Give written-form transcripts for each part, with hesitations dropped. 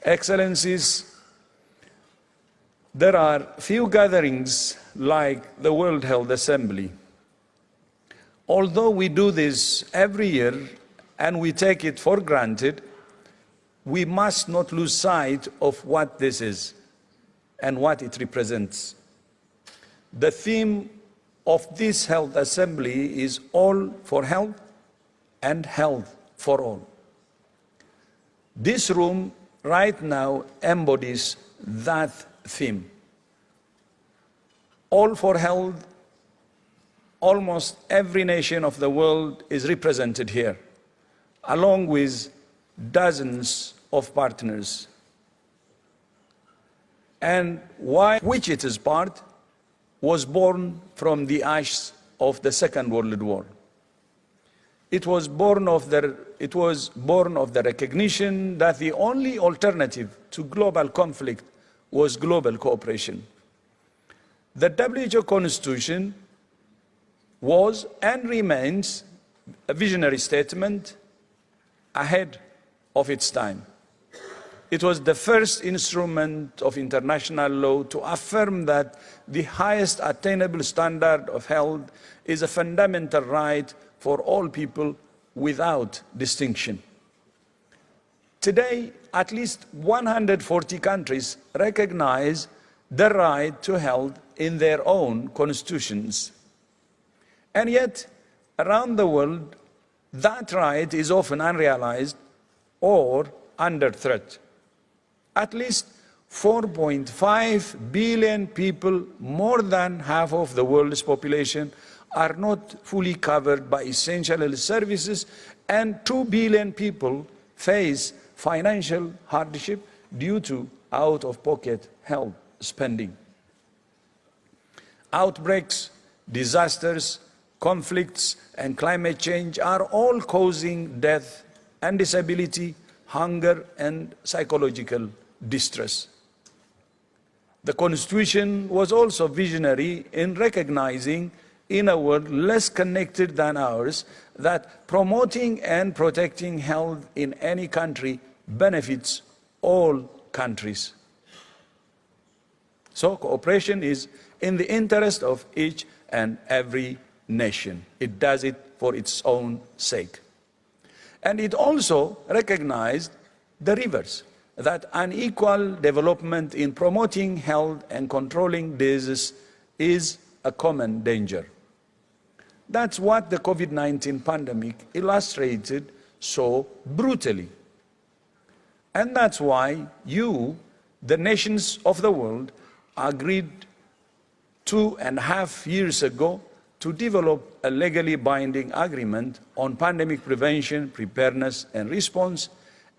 Excellencies, there are few gatherings like the World Health Assembly. Although we do this every year and we take it for granted, we must not lose sight of what this is and what it represents. The theme of this Health Assembly is all for health and health for all. This room right now embodies that theme. All for health, almost every nation of the world is represented here, along with dozens of partners. And which it is part, was born from the ashes of the Second World War. It was born of the recognition that the only alternative to global conflict was global cooperation. The WHO Constitution was and remains a visionary statement ahead of its time. It was the first instrument of international law to affirm that the highest attainable standard of health is a fundamental right for all people without distinction. Today, at least 140 countries recognize the right to health in their own constitutions. And yet, around the world, that right is often unrealized or under threat. At least 4.5 billion people, more than half of the world's population, are not fully covered by essential health services, and 2 billion people face financial hardship due to out-of-pocket health spending. Outbreaks, disasters, conflicts, and climate change are all causing death and disability, hunger, and psychological distress. The Constitution was also visionary in recognizing, in a world less connected than ours, that promoting and protecting health in any country benefits all countries. So cooperation is in the interest of each and every nation. It does it for its own sake. And it also recognized the reverse, that unequal development in promoting health and controlling diseases is a common danger. That's what the COVID-19 pandemic illustrated so brutally. And that's why you, the nations of the world, agreed 2.5 years ago to develop a legally binding agreement on pandemic prevention, preparedness, and response,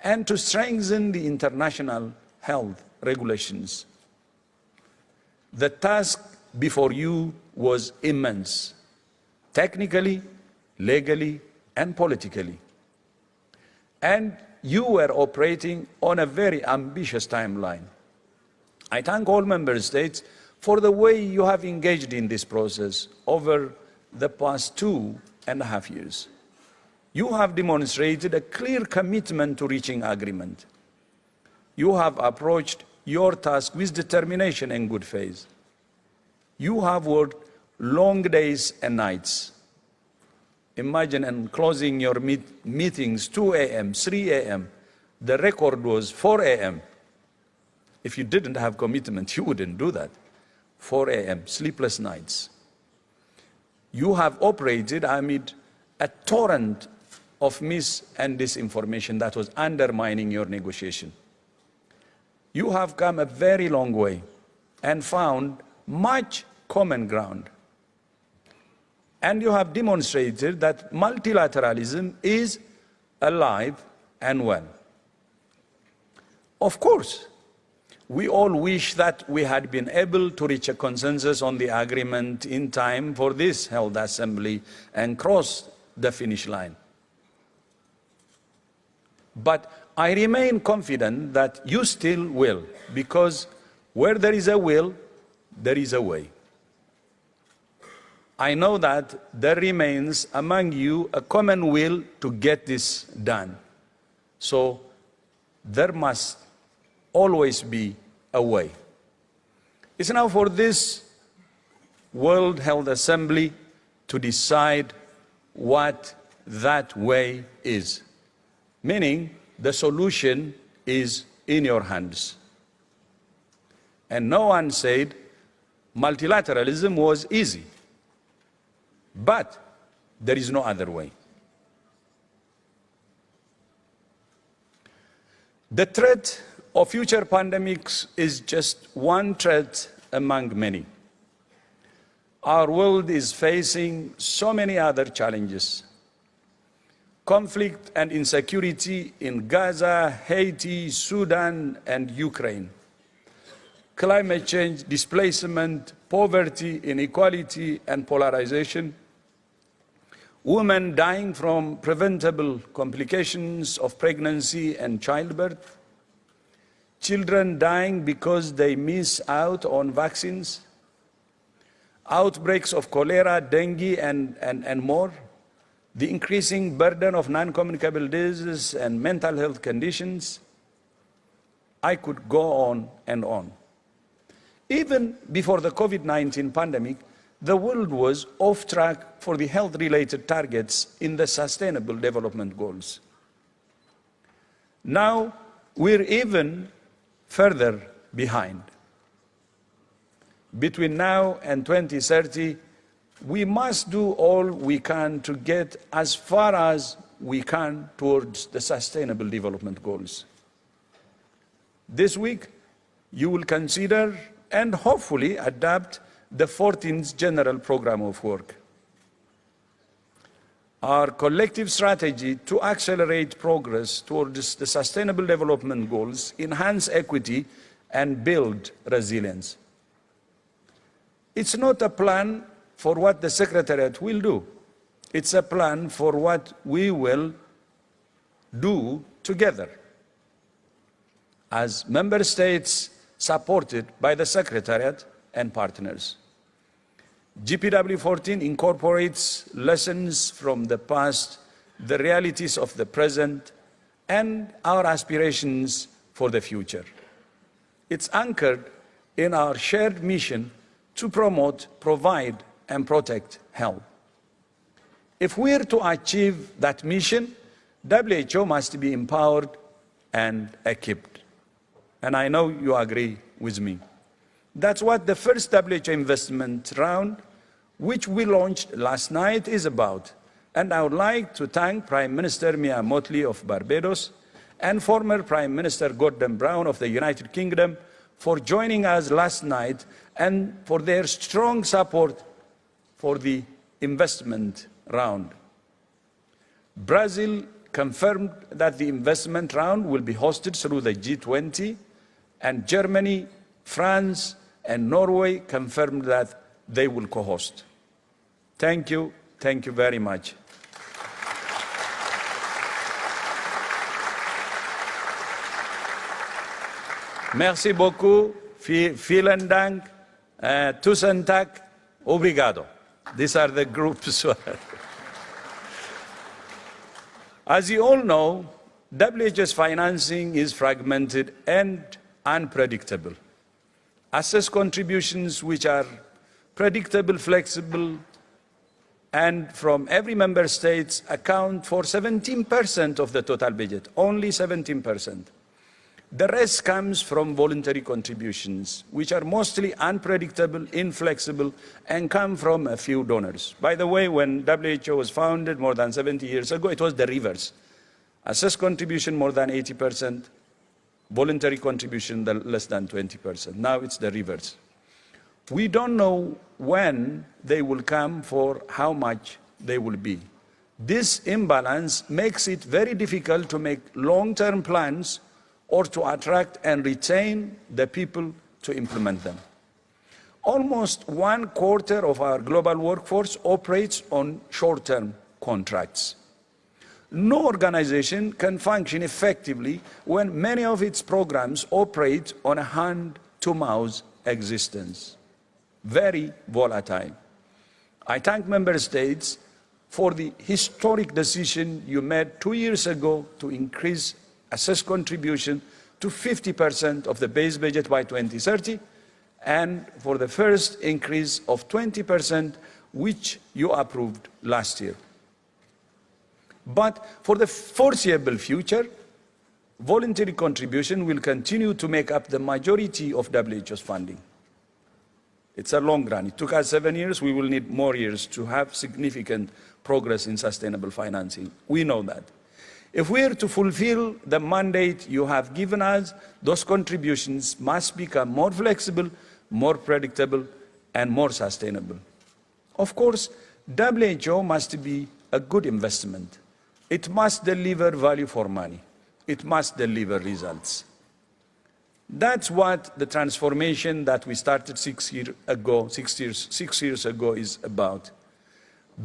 and to strengthen the international health regulations. The task before you was immense, technically, legally, and politically. And you were operating on a very ambitious timeline. I thank all member states for the way you have engaged in this process over the past 2.5 years. You have demonstrated a clear commitment to reaching agreement. You have approached your task with determination and good faith. You have worked long days and nights. Imagine and closing your meetings 2 a.m., 3 a.m. The record was 4 a.m. If you didn't have commitment, you wouldn't do that. 4 a.m., sleepless nights. You have operated amid a torrent of mis- and disinformation that was undermining your negotiation. You have come a very long way and found much common ground. And you have demonstrated that multilateralism is alive and well. Of course, we all wish that we had been able to reach a consensus on the agreement in time for this Health Assembly and cross the finish line. But I remain confident that you still will, because where there is a will, there is a way. I know that there remains among you a common will to get this done. So there must always be a way. It's now for this World Health Assembly to decide what that way is, meaning the solution is in your hands. And no one said multilateralism was easy, but there is no other way. The threat of future pandemics is just one threat among many. Our world is facing so many other challenges. Conflict and insecurity in Gaza, Haiti, Sudan, and Ukraine. Climate change, displacement, poverty, inequality, and polarization. Women dying from preventable complications of pregnancy and childbirth. Children dying because they miss out on vaccines. Outbreaks of cholera, dengue, and more. The increasing burden of non-communicable diseases and mental health conditions. I could go on and on. Even before the COVID-19 pandemic, the world was off track for the health-related targets in the Sustainable Development Goals. Now, we're even further behind. Between now and 2030, we must do all we can to get as far as we can towards the Sustainable Development Goals. This week, you will consider and hopefully adapt the 14th General Programme of Work. Our collective strategy to accelerate progress towards the Sustainable Development Goals, enhance equity, and build resilience. It's not a plan for what the Secretariat will do. It's a plan for what we will do together as member states supported by the Secretariat and partners. GPW 14 incorporates lessons from the past, the realities of the present, and our aspirations for the future. It's anchored in our shared mission to promote, provide, and protect health. If we're to achieve that mission, WHO must be empowered and equipped. And I know you agree with me. That's what the first WHO investment round, which we launched last night, is about. And I would like to thank Prime Minister Mia Mottley of Barbados and former Prime Minister Gordon Brown of the United Kingdom for joining us last night and for their strong support for the investment round. Brazil confirmed that the investment round will be hosted through the G20, and Germany, France, and Norway confirmed that they will co-host. Thank you very much. Merci beaucoup, vielen Dank, tusen tak, obrigado. These are the groups. As you all know, WHO's financing is fragmented and unpredictable. Assess contributions which are predictable, flexible, and from every member state account for 17% of the total budget, only 17%. The rest comes from voluntary contributions, which are mostly unpredictable, inflexible, and come from a few donors. By the way, when WHO was founded more than 70 years ago, it was the reverse. Assessed contribution more than 80%, voluntary contribution less than 20%. Now it's the reverse. We don't know when they will come, for how much they will be. This imbalance makes it very difficult to make long-term plans or to attract and retain the people to implement them. Almost 1/4 of our global workforce operates on short-term contracts. No organization can function effectively when many of its programs operate on a hand-to-mouth existence. Very volatile. I thank member states for the historic decision you made 2 years ago to increase assessed contribution to 50% of the base budget by 2030, and for the first increase of 20%, which you approved last year. But for the foreseeable future, voluntary contribution will continue to make up the majority of WHO's funding. It's a long run. It took us 7 years. We will need more years to have significant progress in sustainable financing. We know that. If we are to fulfill the mandate you have given us, those contributions must become more flexible, more predictable, and more sustainable. Of course, WHO must be a good investment. It must deliver value for money. It must deliver results. That's what the transformation that we started 6 years ago is about.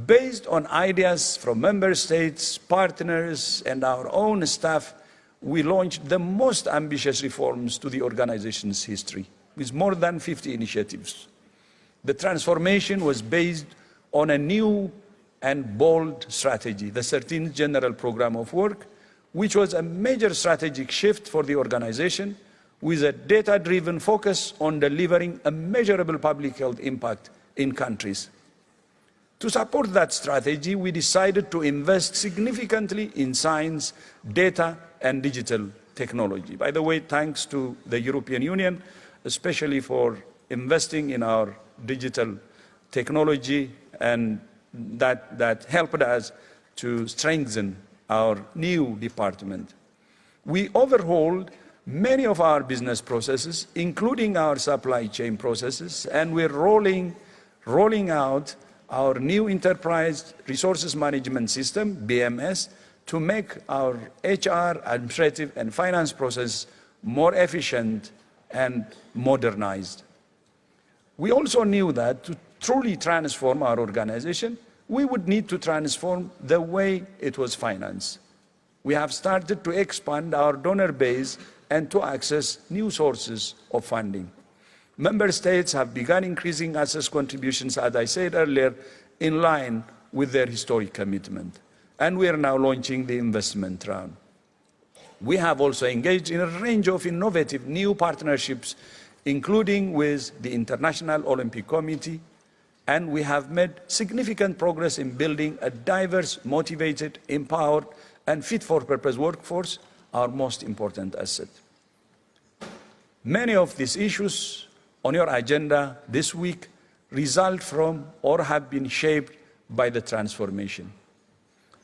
Based on ideas from member states, partners, and our own staff, we launched the most ambitious reforms to the organization's history, with more than 50 initiatives. The transformation was based on a new and bold strategy, the 13th General Program of Work, which was a major strategic shift for the organization, with a data-driven focus on delivering a measurable public health impact in countries. To support that strategy, we decided to invest significantly in science, data, and digital technology. By the way, thanks to the European Union, especially for investing in our digital technology, and that helped us to strengthen our new department. We overhauled many of our business processes, including our supply chain processes, and we're rolling out our new enterprise resources management system, BMS, to make our HR, administrative, and finance process more efficient and modernized. We also knew that to truly transform our organization, we would need to transform the way it was financed. We have started to expand our donor base and to access new sources of funding. Member states have begun increasing access contributions, as I said earlier, in line with their historic commitment. And we are now launching the investment round. We have also engaged in a range of innovative new partnerships, including with the International Olympic Committee, and we have made significant progress in building a diverse, motivated, empowered, and fit-for-purpose workforce, our most important asset. Many of these issues on your agenda this week result from or have been shaped by the transformation.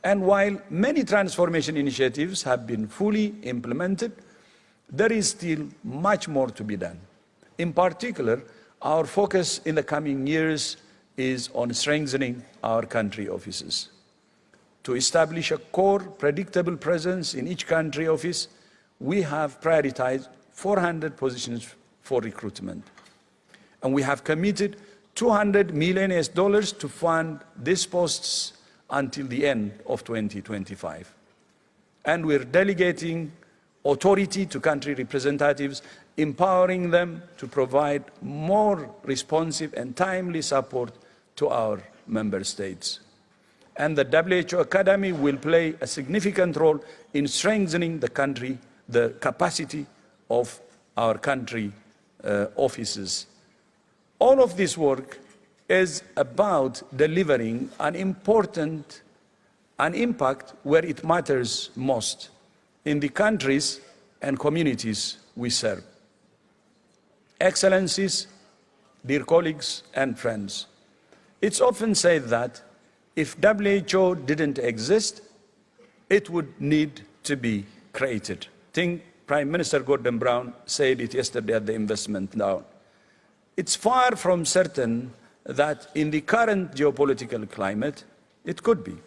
And while many transformation initiatives have been fully implemented, there is still much more to be done. In particular, our focus in the coming years is on strengthening our country offices. To establish a core, predictable presence in each country office, we have prioritized 400 positions for recruitment. And we have committed $200 million to fund these posts until the end of 2025. And we're delegating authority to country representatives, empowering them to provide more responsive and timely support to our member states. And the WHO Academy will play a significant role in strengthening the capacity of our country offices. All of this work is about delivering an impact where it matters most, in the countries and communities we serve. Excellencies, dear colleagues and friends, it's often said that if WHO didn't exist, it would need to be created. I think Prime Minister Gordon Brown said it yesterday at the investment round. It's far from certain that in the current geopolitical climate, it could be.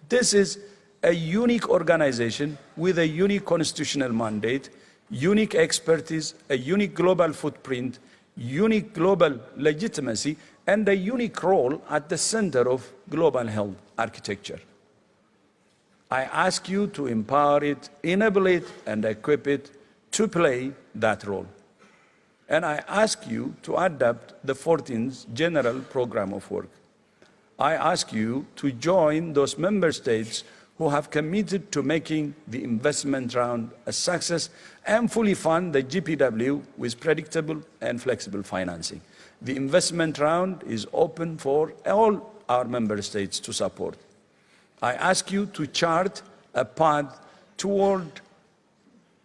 This is a unique organization with a unique constitutional mandate, unique expertise, a unique global footprint, unique global legitimacy, and a unique role at the center of global health architecture. I ask you to empower it, enable it, and equip it to play that role. And I ask you to adopt the 14th General Program of Work. I ask you to join those member states who have committed to making the investment round a success and fully fund the GPW with predictable and flexible financing. The investment round is open for all our member states to support. I ask you to chart a path forward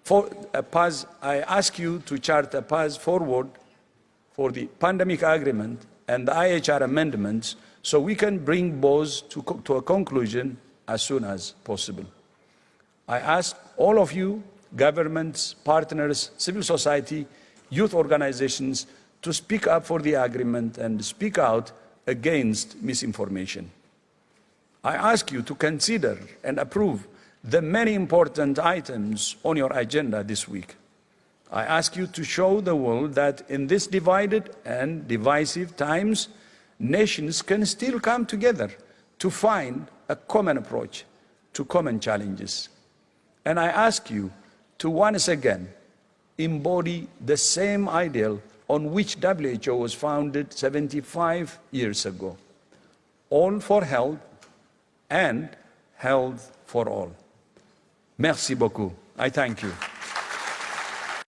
for the pandemic agreement and the IHR amendments so we can bring both to a conclusion as soon as possible. I ask all of you, governments, partners, civil society, youth organizations, to speak up for the agreement and speak out against misinformation. I ask you to consider and approve the many important items on your agenda this week. I ask you to show the world that in these divided and divisive times, nations can still come together to find a common approach to common challenges. And I ask you to once again embody the same ideal on which WHO was founded 75 years ago. All for health and health for all. Merci beaucoup. I thank you.